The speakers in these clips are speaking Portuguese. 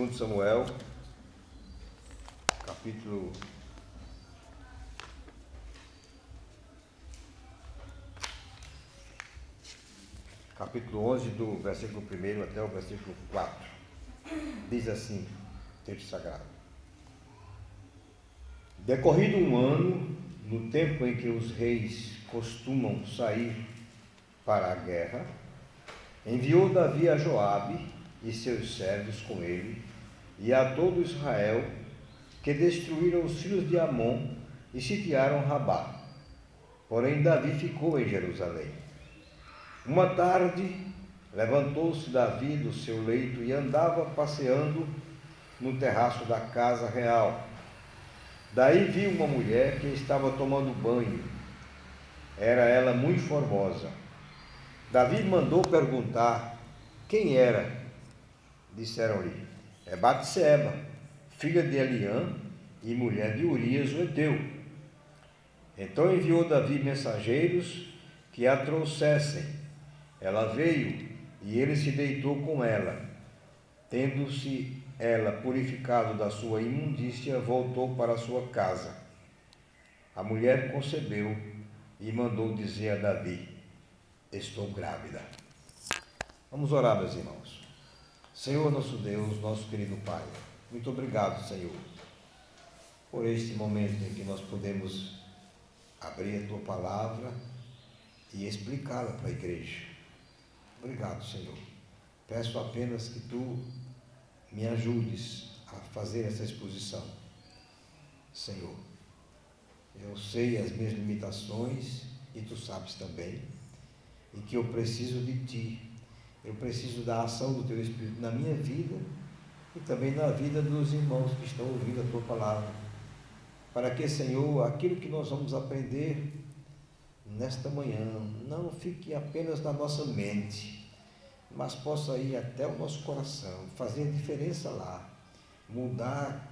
2 Samuel, capítulo 11, do versículo 1 até o versículo 4. Diz assim, texto sagrado: Decorrido um ano, no tempo em que os reis costumam sair para a guerra, enviou Davi a Joabe e seus servos com ele, e a todo Israel, que destruíram os filhos de Amon e sitiaram Rabá. Porém Davi ficou em Jerusalém. Uma tarde, levantou-se Davi do seu leito e andava passeando no terraço da casa real. Daí viu uma mulher que estava tomando banho. Era ela muito formosa. Davi mandou perguntar quem era. Disseram-lhe: é Batseba, filha de Eliã e mulher de Urias o heteu. Então enviou Davi mensageiros que a trouxessem. Ela veio e ele se deitou com ela. Tendo-se ela purificado da sua imundícia, voltou para a sua casa. A mulher concebeu e mandou dizer a Davi: estou grávida. Vamos orar, meus irmãos. Senhor nosso Deus, nosso querido Pai, muito obrigado, Senhor, por este momento em que nós podemos abrir a Tua Palavra e explicá-la para a igreja. Obrigado, Senhor. Peço apenas que Tu me ajudes a fazer essa exposição. Senhor, eu sei as minhas limitações e Tu sabes também, e que eu preciso de Ti. Eu preciso da ação do Teu Espírito na minha vida e também na vida dos irmãos que estão ouvindo a Tua Palavra, para que, Senhor, aquilo que nós vamos aprender nesta manhã não fique apenas na nossa mente, mas possa ir até o nosso coração, fazer diferença lá, mudar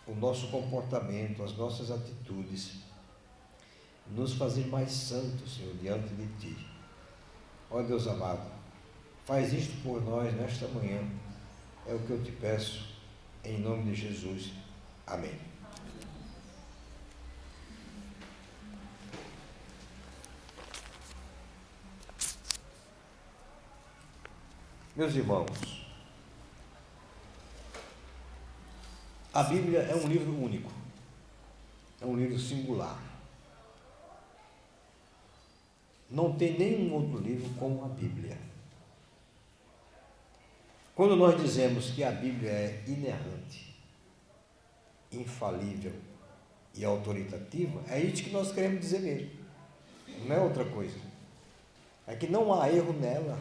o nosso comportamento, as nossas atitudes, nos fazer mais santos, Senhor, diante de Ti. Ó Deus amado, faz isto por nós nesta manhã, é o que eu te peço, em nome de Jesus. Amém. Meus irmãos, a Bíblia é um livro único, é um livro singular. Não tem nenhum outro livro como a Bíblia. Quando nós dizemos que a Bíblia é inerrante, infalível e autoritativa, é isso que nós queremos dizer mesmo. Não é outra coisa. É que não há erro nela,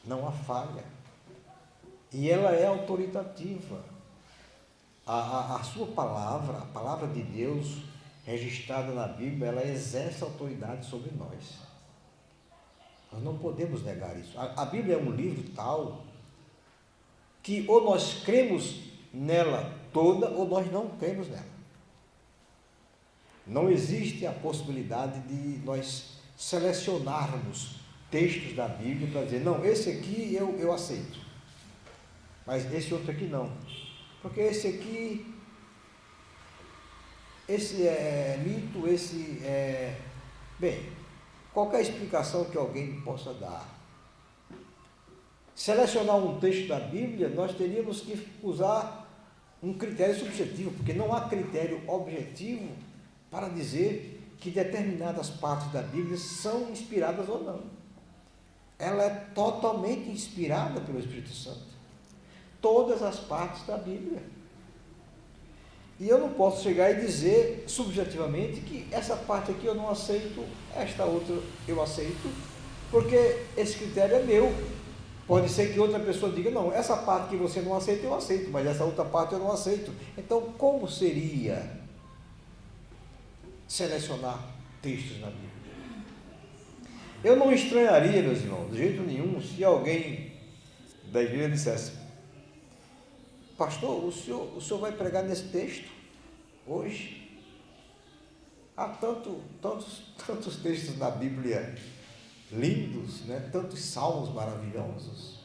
não há falha. E ela é autoritativa. A sua palavra, a palavra de Deus registrada na Bíblia, ela exerce autoridade sobre nós. Nós não podemos negar isso. A Bíblia é um livro tal que ou nós cremos nela toda ou nós não cremos nela. Não existe a possibilidade de nós selecionarmos textos da Bíblia para dizer, não, esse aqui eu aceito, mas esse outro aqui não, porque esse aqui, esse é mito, esse é... Bem, qualquer explicação que alguém possa dar. Selecionar um texto da Bíblia, nós teríamos que usar um critério subjetivo, porque não há critério objetivo para dizer que determinadas partes da Bíblia são inspiradas ou não. Ela é totalmente inspirada pelo Espírito Santo. Todas as partes da Bíblia. E eu não posso chegar e dizer subjetivamente que essa parte aqui eu não aceito, esta outra eu aceito, porque esse critério é meu. Pode ser que outra pessoa diga, não, essa parte que você não aceita eu aceito, mas essa outra parte eu não aceito. Então, como seria selecionar textos na Bíblia? Eu não estranharia, meus irmãos, de jeito nenhum, se alguém da igreja dissesse, pastor, o senhor vai pregar nesse texto hoje? Há tantos textos na Bíblia lindos, né? Tantos salmos maravilhosos,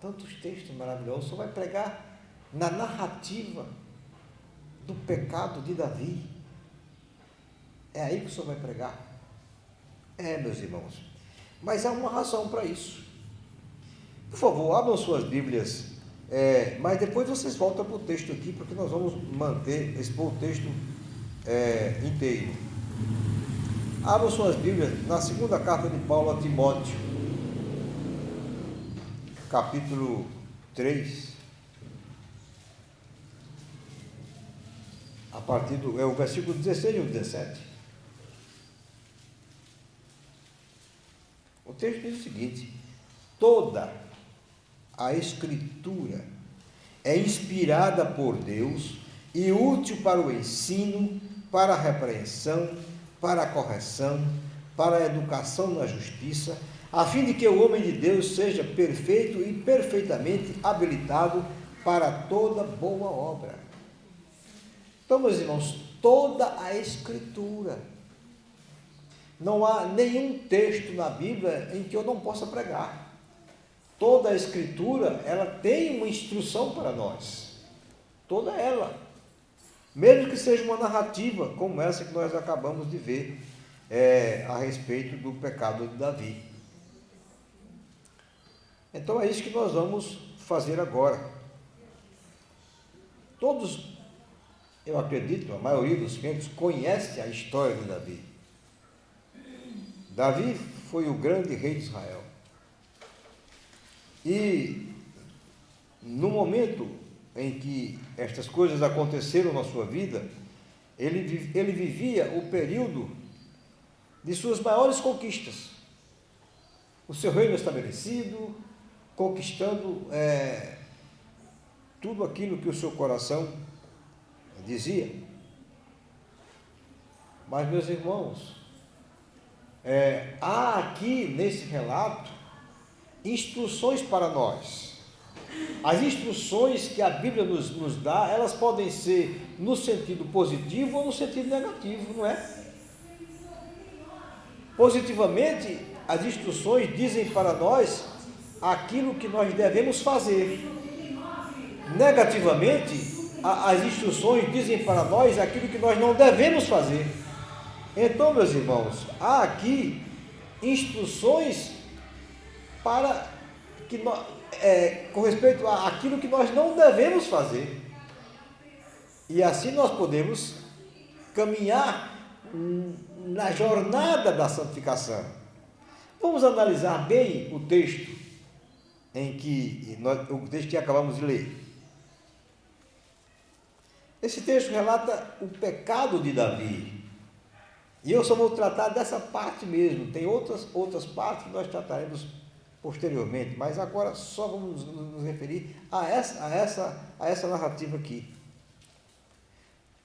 tantos textos maravilhosos, só vai pregar na narrativa do pecado de Davi. É aí que o senhor vai pregar? É, meus irmãos. Mas há uma razão para isso. Por favor, abram suas Bíblias, mas depois vocês voltam para o texto aqui, porque nós vamos expor o texto inteiro. Abram suas Bíblias na segunda carta de Paulo a Timóteo, capítulo 3, a partir do o versículo 16 e o 17. O texto diz o seguinte: toda a Escritura é inspirada por Deus e útil para o ensino, para a repreensão, para a correção, para a educação na justiça, a fim de que o homem de Deus seja perfeito e perfeitamente habilitado para toda boa obra. Então, meus irmãos, toda a Escritura. Não há nenhum texto na Bíblia em que eu não possa pregar. Toda a Escritura, ela tem uma instrução para nós. Toda ela. Mesmo que seja uma narrativa, como essa que nós acabamos de ver, a respeito do pecado de Davi. Então é isso que nós vamos fazer agora. Todos, eu acredito, a maioria dos crentes conhece a história de Davi. Davi foi o grande rei de Israel. E no momento em que estas coisas aconteceram na sua vida, ele vivia o período de suas maiores conquistas. O seu reino estabelecido, conquistando tudo aquilo que o seu coração dizia. Mas, meus irmãos, há aqui nesse relato instruções para nós. As instruções que a Bíblia nos dá, elas podem ser no sentido positivo ou no sentido negativo, não é? Positivamente, as instruções dizem para nós aquilo que nós devemos fazer. Negativamente, as instruções dizem para nós aquilo que nós não devemos fazer. Então, meus irmãos, há aqui instruções para que nós, com respeito àquilo que nós não devemos fazer. E assim nós podemos caminhar na jornada da santificação. Vamos analisar bem o texto o texto que acabamos de ler. Esse texto relata o pecado de Davi. E eu só vou tratar dessa parte mesmo. Tem outras partes que nós trataremos posteriormente, mas agora só vamos nos referir a essa narrativa aqui.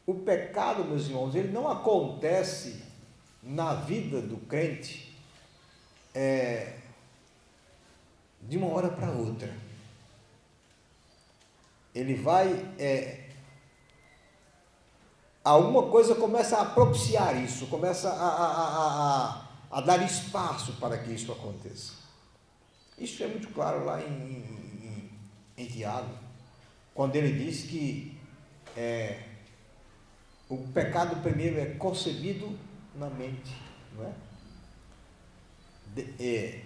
O pecado, meus irmãos, ele não acontece na vida do crente de uma hora para outra. Ele vai... alguma coisa começa a propiciar isso, começa a dar espaço para que isso aconteça. Isso é muito claro lá em Tiago, quando ele diz que o pecado primeiro é concebido na mente, não é?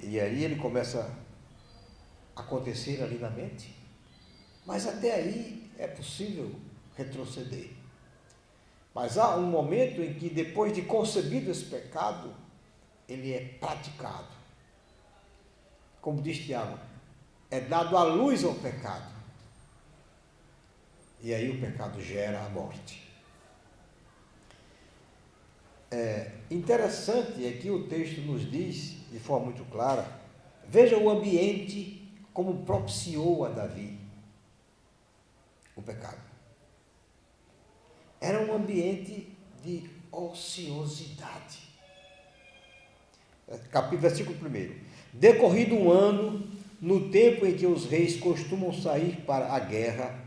E aí ele começa a acontecer ali na mente, mas até aí é possível retroceder. Mas há um momento em que, depois de concebido esse pecado, ele é praticado. Como diz Tiago, é dado à luz ao pecado. E aí o pecado gera a morte. Interessante é que o texto nos diz, de forma muito clara, veja o ambiente como propiciou a Davi o pecado. Era um ambiente de ociosidade. Versículo 1. Decorrido um ano, no tempo em que os reis costumam sair para a guerra,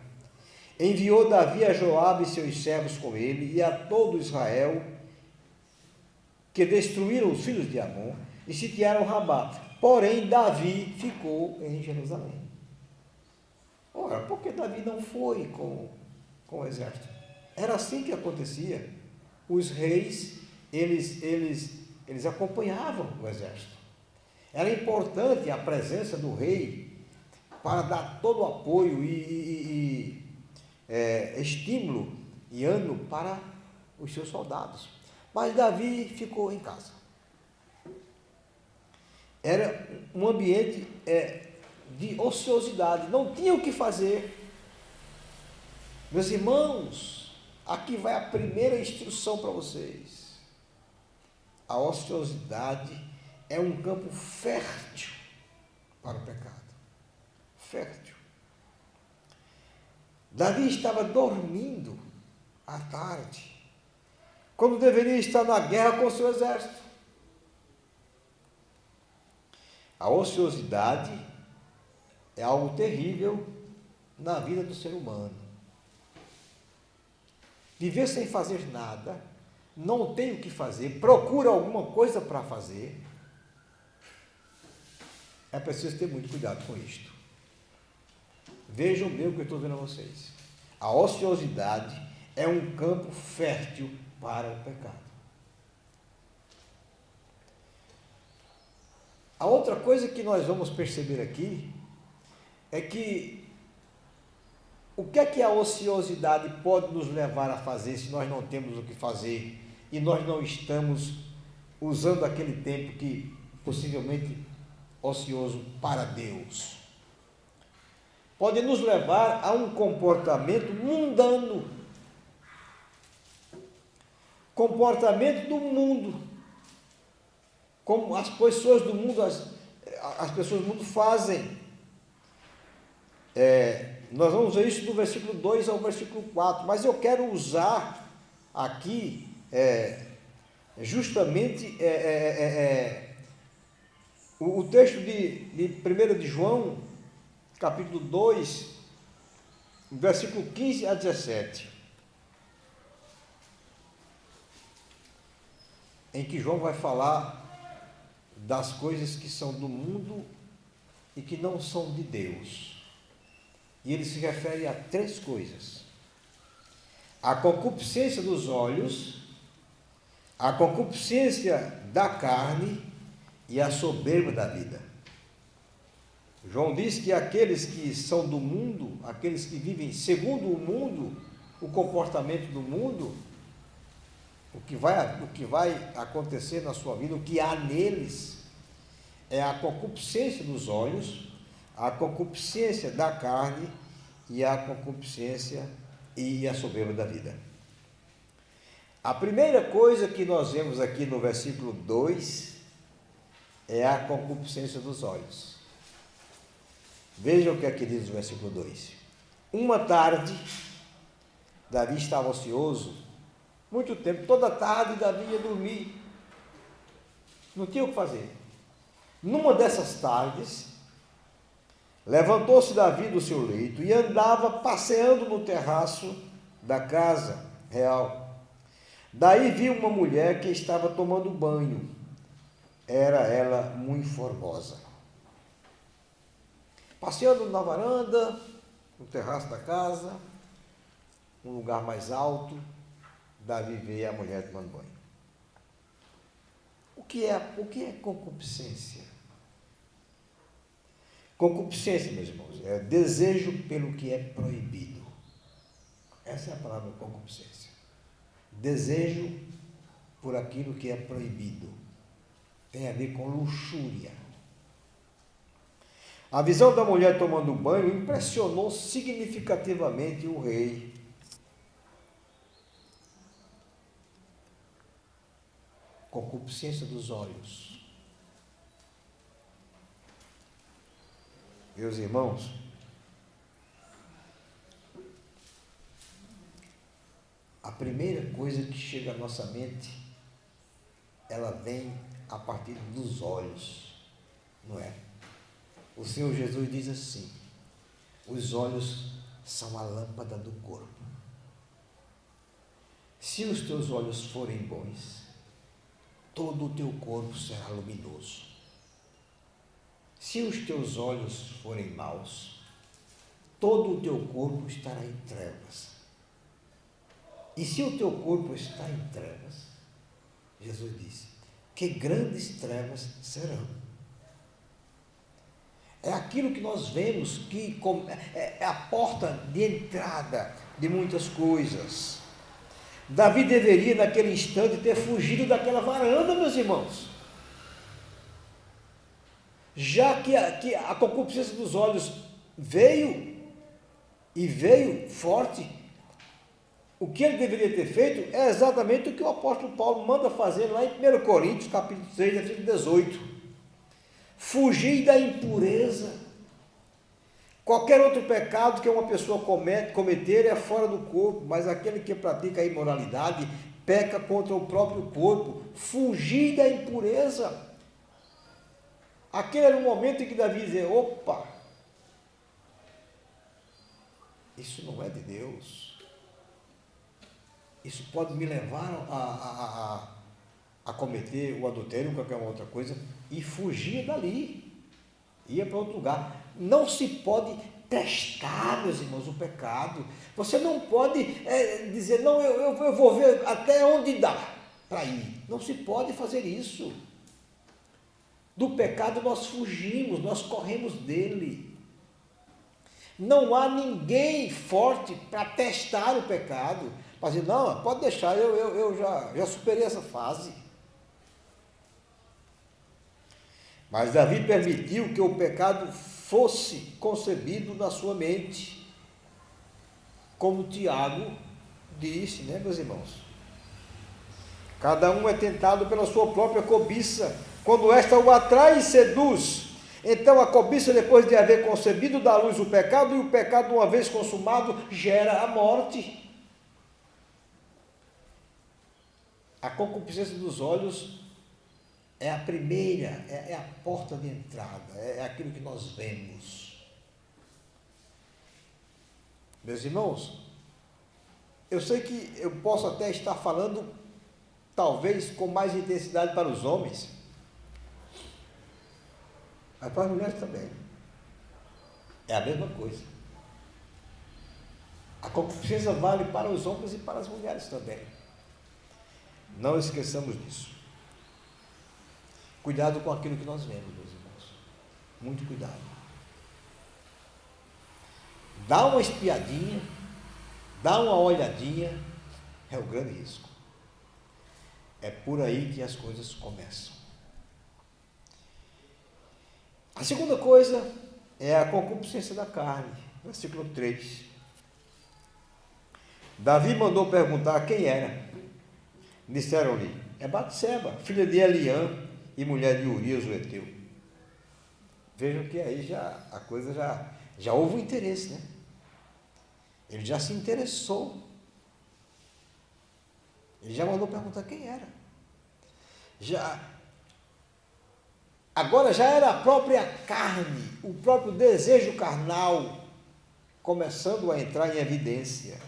enviou Davi a Joabe e seus servos com ele e a todo Israel, que destruíram os filhos de Amon e sitiaram Rabá. Porém, Davi ficou em Jerusalém. Ora, por que Davi não foi com o exército? Era assim que acontecia. Os reis, eles acompanhavam o exército. Era importante a presença do rei para dar todo o apoio e estímulo e ânimo para os seus soldados. Mas Davi ficou em casa. Era um ambiente de ociosidade, não tinha o que fazer. Meus irmãos, aqui vai a primeira instrução para vocês. A ociosidade é um campo fértil para o pecado. Fértil. Davi estava dormindo à tarde, quando deveria estar na guerra com o seu exército. A ociosidade é algo terrível na vida do ser humano. Viver sem fazer nada, não tem o que fazer, procura alguma coisa para fazer. É preciso ter muito cuidado com isto. Vejam bem o que eu estou dizendo a vocês. A ociosidade é um campo fértil para o pecado. A outra coisa que nós vamos perceber aqui é que o que é que a ociosidade pode nos levar a fazer se nós não temos o que fazer e nós não estamos usando aquele tempo que possivelmente ocioso para Deus? Pode nos levar a um comportamento mundano, comportamento do mundo, como as pessoas do mundo, as pessoas do mundo fazem. Nós vamos ver isso do versículo 2 ao versículo 4, mas eu quero usar aqui justamente o texto de 1 de João, capítulo 2, versículo 15 a 17, em que João vai falar das coisas que são do mundo e que não são de Deus. E ele se refere a 3 coisas: a concupiscência dos olhos, a concupiscência da carne e a soberba da vida. João diz que aqueles que são do mundo, aqueles que vivem segundo o mundo, o comportamento do mundo, o que vai acontecer na sua vida, o que há neles, é a concupiscência dos olhos, a concupiscência da carne e a concupiscência e a soberba da vida. A primeira coisa que nós vemos aqui no versículo 2 é a concupiscência dos olhos. Vejam o que aqui diz o versículo 2. Uma tarde, Davi estava ocioso, muito tempo, toda tarde Davi ia dormir, não tinha o que fazer. Numa dessas tardes, levantou-se Davi do seu leito e andava passeando no terraço da casa real. Daí viu uma mulher que estava tomando banho. Era ela muito formosa. Passeando na varanda, no terraço da casa, um lugar mais alto, Davi vê a mulher tomando banho. O que é concupiscência? Concupiscência, meus irmãos, é desejo pelo que é proibido. Essa é a palavra concupiscência. Desejo por aquilo que é proibido. Tem a ver com luxúria. A visão da mulher tomando banho impressionou significativamente o rei. Concupiscência dos olhos. Meus irmãos, a primeira coisa que chega à nossa mente, ela vem a partir dos olhos, não é? O Senhor Jesus diz assim: os olhos são a lâmpada do corpo. Se os teus olhos forem bons, todo o teu corpo será luminoso. Se os teus olhos forem maus, todo o teu corpo estará em trevas. E se o teu corpo está em trevas, Jesus disse, que grandes trevas serão. É aquilo que nós vemos que é a porta de entrada de muitas coisas. Davi deveria, naquele instante, ter fugido daquela varanda, meus irmãos. Já que a concupiscência dos olhos veio, e veio forte, o que ele deveria ter feito é exatamente o que o apóstolo Paulo manda fazer lá em 1 Coríntios, capítulo 6, versículo 18. Fugir da impureza. Qualquer outro pecado que uma pessoa cometer é fora do corpo, mas aquele que pratica a imoralidade peca contra o próprio corpo. Fugir da impureza. Aquele era o momento em que Davi dizia, opa, isso não é de Deus. Isso pode me levar a cometer o adultério ou qualquer outra coisa, e fugir dali, ia para outro lugar. Não se pode testar, meus irmãos, o pecado. Você não pode dizer, não, eu vou ver até onde dá para ir. Não se pode fazer isso. Do pecado nós fugimos, nós corremos dele. Não há ninguém forte para testar o pecado, para dizer, não, pode deixar, eu já superei essa fase. Mas Davi permitiu que o pecado fosse concebido na sua mente, como Tiago disse, né, meus irmãos? Cada um é tentado pela sua própria cobiça, quando esta o atrai e seduz. Então a cobiça, depois de haver concebido, dá à luz o pecado, e o pecado, uma vez consumado, gera a morte. A concupiscência dos olhos é a primeira, é a porta de entrada, é aquilo que nós vemos. Meus irmãos, eu sei que eu posso até estar falando, talvez com mais intensidade para os homens, mas para as mulheres também. É a mesma coisa. A concupiscência vale para os homens e para as mulheres também. Não esqueçamos disso. Cuidado com aquilo que nós vemos, meus irmãos. Muito cuidado. Dá uma espiadinha, dá uma olhadinha, é o grande risco. É por aí que as coisas começam. A segunda coisa é a concupiscência da carne, versículo 3. Davi mandou perguntar quem era. Disseram-lhe, é Batseba, filha de Eliã e mulher de Urias o Heteu. Vejam que aí a coisa já houve um interesse, né? Ele já se interessou. Ele já mandou perguntar quem era. Agora já era a própria carne, o próprio desejo carnal, começando a entrar em evidência.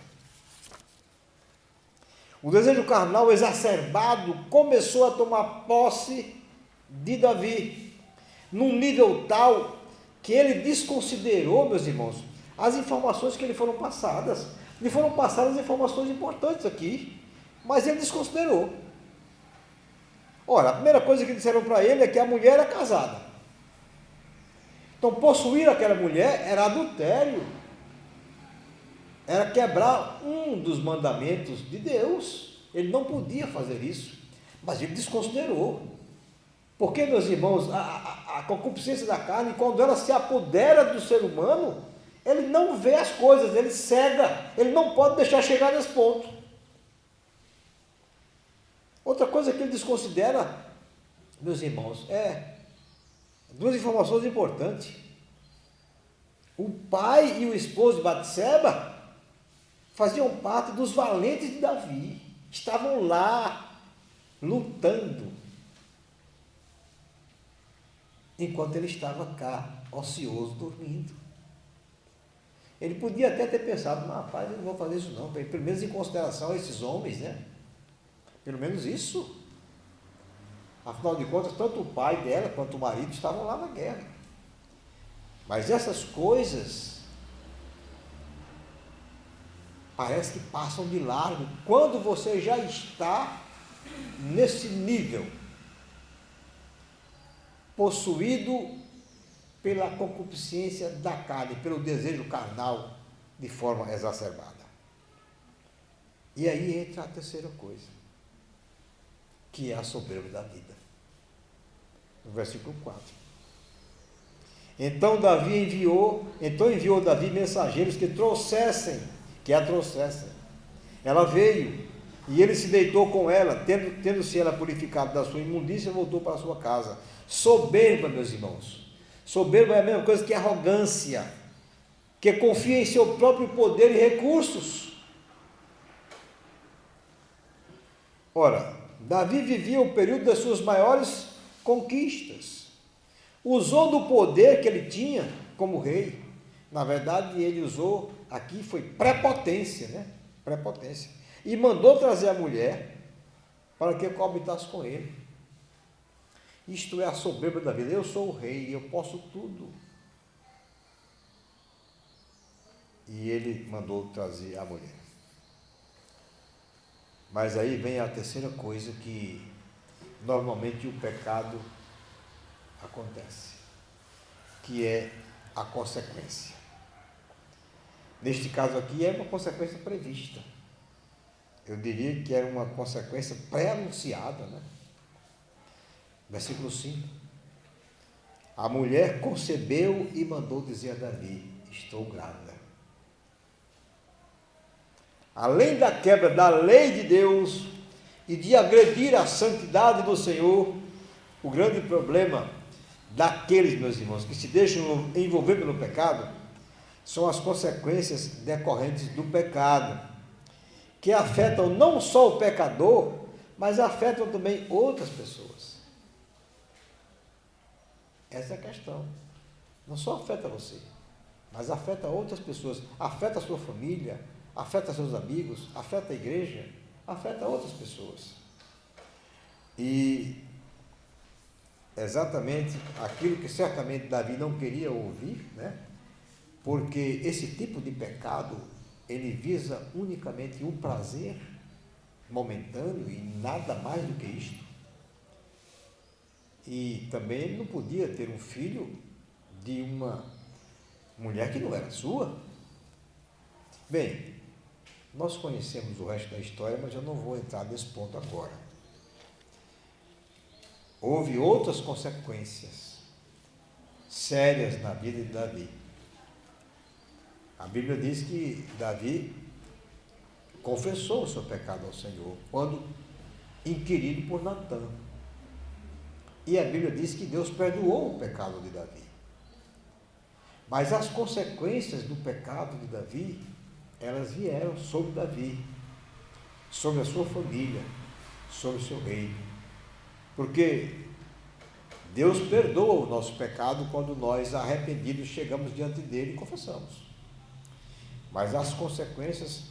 O desejo carnal exacerbado começou a tomar posse de Davi, num nível tal que ele desconsiderou, meus irmãos, as informações que lhe foram passadas. Lhe foram passadas informações importantes aqui, mas ele desconsiderou. Ora, a primeira coisa que disseram para ele é que a mulher era casada. Então, possuir aquela mulher era adultério. Era quebrar um dos mandamentos de Deus. Ele não podia fazer isso, mas ele desconsiderou. Porque, meus irmãos, a concupiscência da carne, quando ela se apodera do ser humano, ele não vê as coisas, ele cega, ele não pode deixar chegar nesse ponto. Outra coisa que ele desconsidera, meus irmãos, é duas informações importantes. O pai e o esposo de Batseba faziam parte dos valentes de Davi, estavam lá lutando, enquanto ele estava cá, ocioso, dormindo. Ele podia até ter pensado, mas rapaz, eu não vou fazer isso não, pelo menos em consideração a esses homens, né? Pelo menos isso. Afinal de contas, tanto o pai dela quanto o marido estavam lá na guerra. Mas essas coisas parece que passam de largo, quando você já está nesse nível, possuído pela concupiscência da carne, pelo desejo carnal de forma exacerbada. E aí entra a terceira coisa, que é a soberba da vida. No versículo 4. Então enviou Davi mensageiros que a trouxessem. Ela veio, e ele se deitou com ela, tendo-se ela purificado da sua imundícia, voltou para a sua casa. Soberba, meus irmãos. Soberba é a mesma coisa que arrogância, que confia em seu próprio poder e recursos. Ora, Davi vivia o período das suas maiores conquistas. Usou do poder que ele tinha como rei. Na verdade, ele usou, aqui foi prepotência, né? Prepotência. E mandou trazer a mulher para que coabitasse com ele. Isto é a soberba da vida. Eu sou o rei, eu posso tudo. E ele mandou trazer a mulher. Mas aí vem a terceira coisa que normalmente o pecado acontece, que é a consequência. Neste caso aqui é uma consequência prevista. Eu diria que era uma consequência pré-anunciada, né? Versículo 5. A mulher concebeu e mandou dizer a Davi: estou grávida. Além da quebra da lei de Deus e de agredir a santidade do Senhor, o grande problema daqueles, meus irmãos, que se deixam envolver pelo pecado, são as consequências decorrentes do pecado, que afetam não só o pecador, mas afetam também outras pessoas. Essa é a questão. Não só afeta você, mas afeta outras pessoas, afeta a sua família, afeta seus amigos, afeta a igreja, afeta outras pessoas. E exatamente aquilo que certamente Davi não queria ouvir, né? Porque esse tipo de pecado, ele visa unicamente o prazer momentâneo e nada mais do que isto. E também ele não podia ter um filho de uma mulher que não era sua. Bem, nós conhecemos o resto da história, mas eu não vou entrar nesse ponto agora. Houve outras consequências sérias na vida de Davi. A Bíblia diz que Davi confessou o seu pecado ao Senhor quando inquirido por Natã. E a Bíblia diz que Deus perdoou o pecado de Davi. Mas as consequências do pecado de Davi, elas vieram sobre Davi, sobre a sua família, sobre o seu reino. Porque Deus perdoa o nosso pecado quando nós, arrependidos, chegamos diante dele e confessamos. Mas as consequências,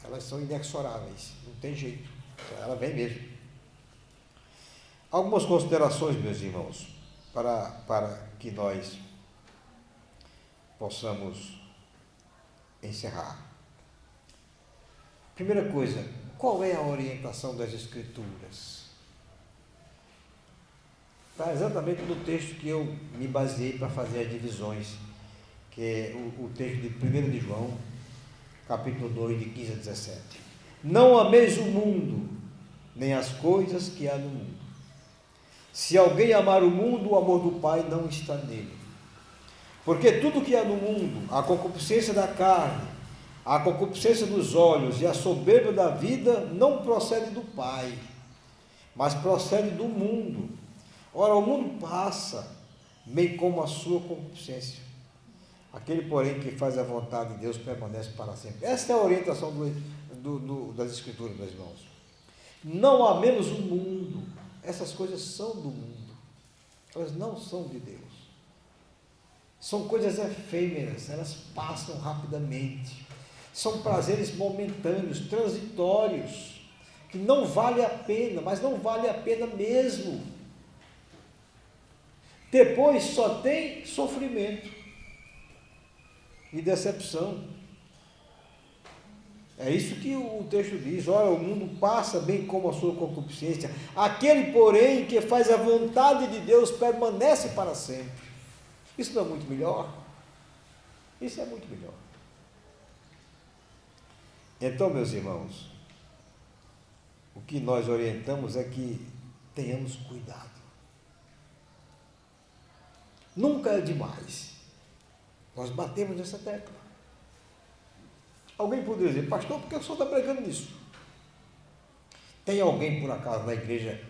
elas são inexoráveis, não tem jeito, ela vem mesmo. Algumas considerações, meus irmãos, para que nós possamos encerrar. Primeira coisa, qual é a orientação das Escrituras? Está exatamente no texto que eu me baseei para fazer as divisões, que é o texto de 1 de João, capítulo 2, de 15 a 17. Não ameis o mundo, nem as coisas que há no mundo. Se alguém amar o mundo, o amor do Pai não está nele. Porque tudo que há no mundo, a concupiscência da carne, a concupiscência dos olhos e a soberba da vida, não procede do Pai, mas procede do mundo. Ora, o mundo passa, bem como a sua concupiscência. Aquele, porém, que faz a vontade de Deus permanece para sempre. Esta é a orientação das Escrituras, meus irmãos. Não amemos o mundo. Essas coisas são do mundo. Elas não são de Deus. São coisas efêmeras, elas passam rapidamente. São prazeres momentâneos, transitórios, que não vale a pena, mas não vale a pena mesmo. Depois só tem sofrimento e decepção. É isso que o texto diz: olha, o mundo passa bem como a sua concupiscência, aquele, porém, que faz a vontade de Deus permanece para sempre. Isso não é muito melhor? Isso é muito melhor. Então, meus irmãos, o que nós orientamos é que tenhamos cuidado. Nunca é demais. Nós batemos nessa tecla. Alguém poderia dizer: pastor, por que o senhor está pregando nisso? Tem alguém, por acaso, na igreja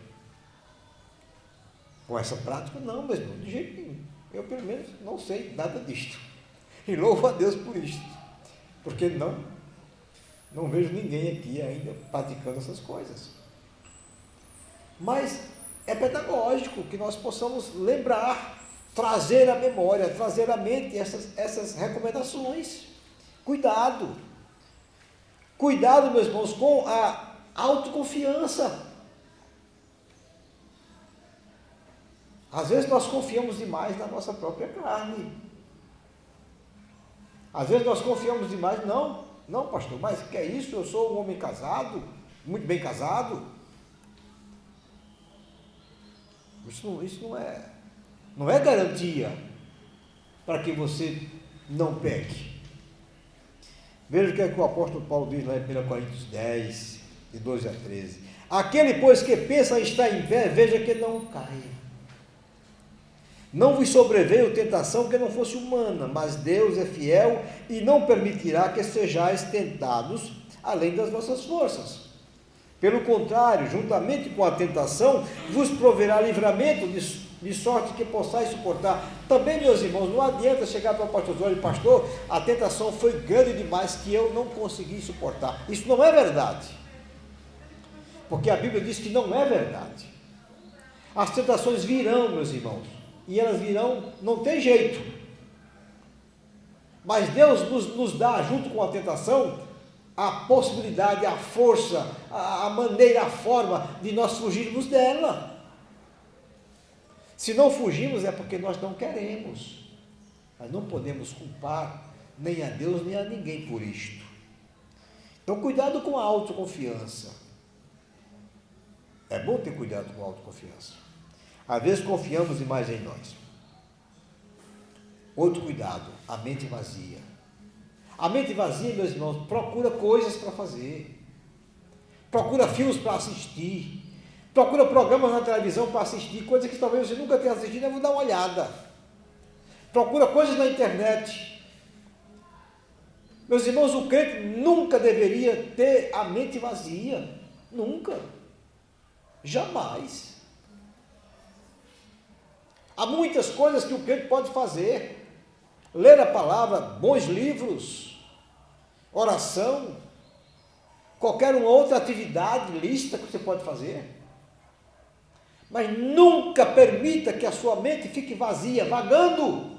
com essa prática? Não, meu irmão, de jeito nenhum. Eu, pelo menos, não sei nada disto. E louvo a Deus por isto. Porque não vejo ninguém aqui ainda praticando essas coisas. Mas é pedagógico que nós possamos lembrar, trazer à memória, trazer à mente essas recomendações. Cuidado. Cuidado, meus irmãos, com a autoconfiança. Às vezes nós confiamos demais na nossa própria carne. Às vezes nós confiamos demais, não, pastor, mas que é isso? Eu sou um homem casado, muito bem casado. Isso não é garantia para que você não peque. Veja o que é que o apóstolo Paulo diz lá em 1 Coríntios 10, de 12 a 13. Aquele, pois, que pensa estar em pé, veja que não caia. Não vos sobreveio tentação que não fosse humana, mas Deus é fiel e não permitirá que sejais tentados além das vossas forças. Pelo contrário, juntamente com a tentação, vos proverá livramento, de sorte que possais suportar. Também, meus irmãos, não adianta chegar para o pastor e dizer: pastor, a tentação foi grande demais que eu não consegui suportar. Isso não é verdade. Porque a Bíblia diz que não é verdade. As tentações virão, meus irmãos, e elas virão, não tem jeito. Mas Deus nos dá, junto com a tentação, a possibilidade, a força, a maneira, a forma de nós fugirmos dela. Se não fugimos é porque nós não queremos. Mas não podemos culpar nem a Deus nem a ninguém por isto. Então, cuidado com a autoconfiança. É bom ter cuidado com a autoconfiança. Às vezes confiamos demais em nós. Outro cuidado, a mente vazia. A mente vazia, meus irmãos, procura coisas para fazer. Procura filmes para assistir. Procura programas na televisão para assistir, coisas que talvez você nunca tenha assistido, eu vou dar uma olhada. Procura coisas na internet. Meus irmãos, o crente nunca deveria ter a mente vazia. Nunca. Jamais. Há muitas coisas que o crente pode fazer. Ler a palavra, bons livros, oração, qualquer uma outra atividade lícita que você pode fazer. Mas nunca permita que a sua mente fique vazia, vagando.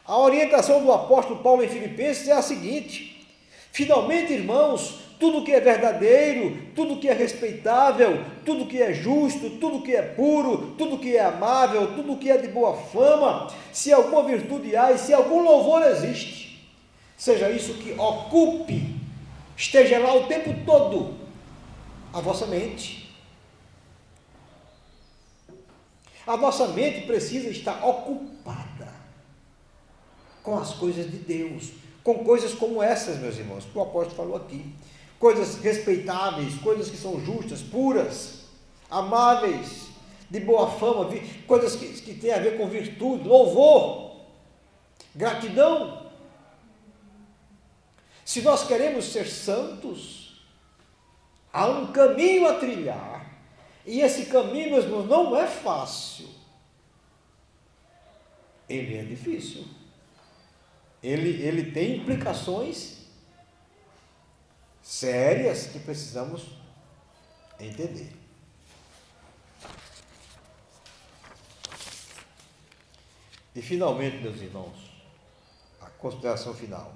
A orientação do apóstolo Paulo em Filipenses é a seguinte: finalmente, irmãos, tudo que é verdadeiro, tudo que é respeitável, tudo que é justo, tudo que é puro, tudo que é amável, tudo que é de boa fama, se alguma virtude há e se algum louvor existe, seja isso que ocupe, esteja lá o tempo todo a vossa mente. A nossa mente precisa estar ocupada com as coisas de Deus, com coisas como essas, meus irmãos, que o apóstolo falou aqui. Coisas respeitáveis, coisas que são justas, puras, amáveis, de boa fama, coisas que têm a ver com virtude, louvor, gratidão. Se nós queremos ser santos, há um caminho a trilhar. E esse caminho, meus irmãos, não é fácil. Ele é difícil. Ele tem implicações sérias que precisamos entender. E finalmente, meus irmãos, a consideração final.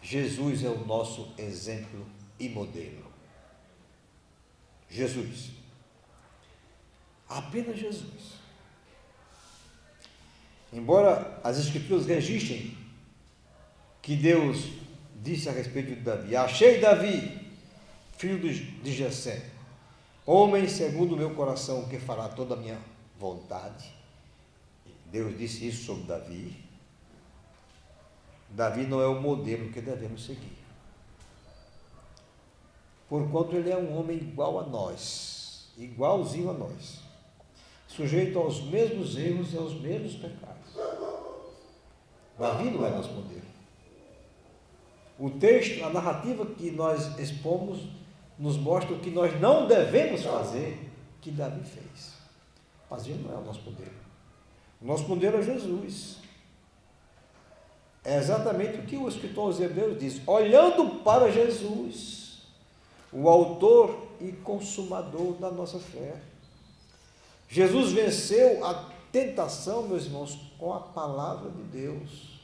Jesus é o nosso exemplo e modelo. Jesus. Apenas Jesus. Embora as Escrituras registrem que Deus disse a respeito de Davi: achei Davi, filho de Jessé, homem segundo o meu coração, que fará toda a minha vontade. Deus disse isso sobre Davi. Davi não é o modelo que devemos seguir, porquanto ele é um homem igual a nós, igualzinho a nós, sujeito aos mesmos erros e aos mesmos pecados. Davi não é nosso modelo. O texto, a narrativa que nós expomos, nos mostra o que nós não devemos fazer, que Davi fez. Mas ele não é o nosso modelo. O nosso modelo é Jesus. É exatamente o que o escritor aos Hebreus diz: olhando para Jesus, o autor e consumador da nossa fé. Jesus venceu a tentação, meus irmãos, com a palavra de Deus.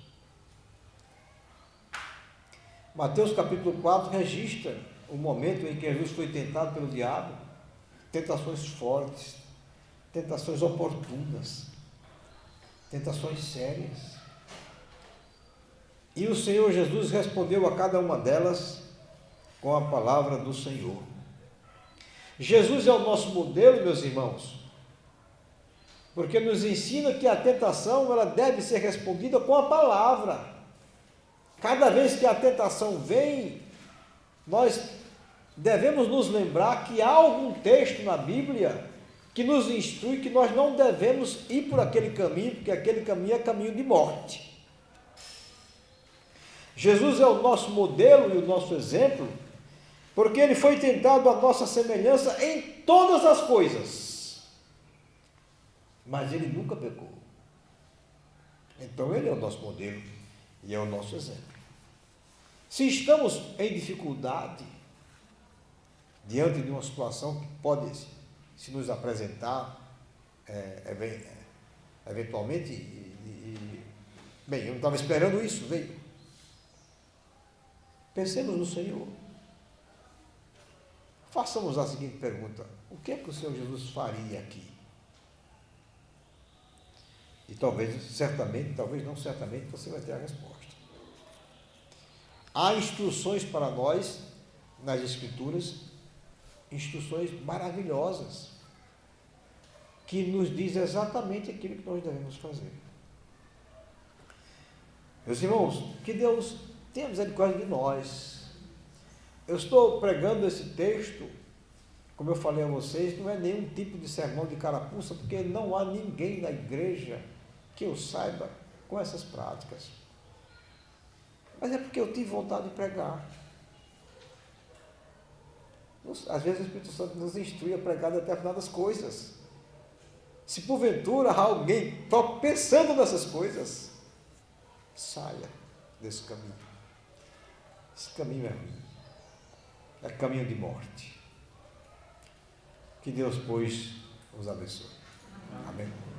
Mateus capítulo 4 registra o momento em que Jesus foi tentado pelo diabo, tentações fortes, tentações oportunas, tentações sérias. E o Senhor Jesus respondeu a cada uma delas com a palavra do Senhor. Jesus é o nosso modelo, meus irmãos, porque nos ensina que a tentação ela deve ser respondida com a palavra. Cada vez que a tentação vem, nós devemos nos lembrar que há algum texto na Bíblia que nos instrui que nós não devemos ir por aquele caminho, porque aquele caminho é caminho de morte. Jesus é o nosso modelo e o nosso exemplo, porque ele foi tentado à nossa semelhança em todas as coisas, mas ele nunca pecou. Então ele é o nosso modelo e é o nosso exemplo. Se estamos em dificuldade, diante de uma situação que pode se nos apresentar, eventualmente, bem, eu não estava esperando isso, veio. Pensemos no Senhor. Façamos a seguinte pergunta: o que é que o Senhor Jesus faria aqui? E talvez, certamente, talvez não certamente, você vai ter a resposta. Há instruções para nós, nas Escrituras, instruções maravilhosas, que nos diz exatamente aquilo que nós devemos fazer. Meus irmãos, que Deus tenha misericórdia de nós. Eu estou pregando esse texto, como eu falei a vocês, não é nenhum tipo de sermão de carapuça, porque não há ninguém na igreja que eu saiba com essas práticas. Mas é porque eu tive vontade de pregar. Às vezes o Espírito Santo nos instrui a pregar determinadas coisas. Se porventura há alguém pensando nessas coisas, saia desse caminho. Esse caminho é ruim. É caminho de morte. Que Deus, pois, nos abençoe. Amém.